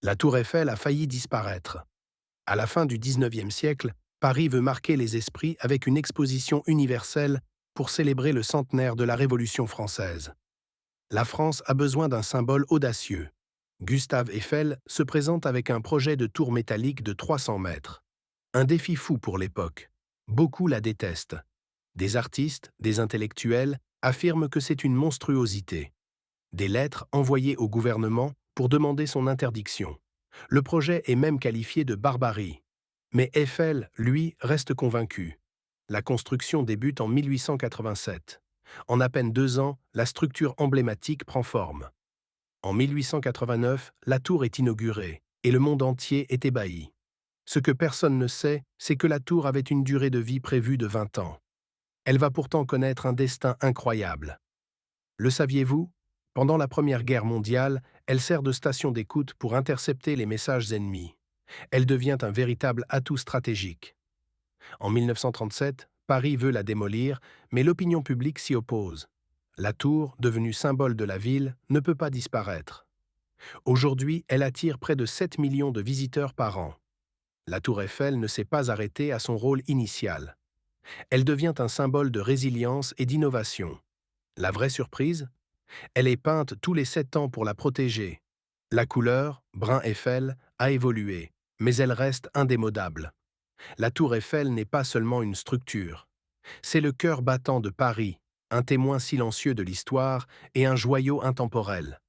La tour Eiffel a failli disparaître. À la fin du XIXe siècle, Paris veut marquer les esprits avec une exposition universelle pour célébrer le centenaire de la Révolution française. La France a besoin d'un symbole audacieux. Gustave Eiffel se présente avec un projet de tour métallique de 300 mètres. Un défi fou pour l'époque. Beaucoup la détestent. Des artistes, des intellectuels affirment que c'est une monstruosité. Des lettres envoyées au gouvernement pour demander son interdiction. Le projet est même qualifié de barbarie. Mais Eiffel, lui, reste convaincu. La construction débute en 1887. En à peine 2 ans, la structure emblématique prend forme. En 1889, la tour est inaugurée et le monde entier est ébahi. Ce que personne ne sait, c'est que la tour avait une durée de vie prévue de 20 ans. Elle va pourtant connaître un destin incroyable. Le saviez-vous? Pendant la Première Guerre mondiale, elle sert de station d'écoute pour intercepter les messages ennemis. Elle devient un véritable atout stratégique. En 1937, Paris veut la démolir, mais l'opinion publique s'y oppose. La tour, devenue symbole de la ville, ne peut pas disparaître. Aujourd'hui, elle attire près de 7 millions de visiteurs par an. La tour Eiffel ne s'est pas arrêtée à son rôle initial. Elle devient un symbole de résilience et d'innovation. La vraie surprise? Elle est peinte tous les 7 ans pour la protéger. La couleur, brun Eiffel, a évolué, mais elle reste indémodable. La tour Eiffel n'est pas seulement une structure. C'est le cœur battant de Paris, un témoin silencieux de l'histoire et un joyau intemporel.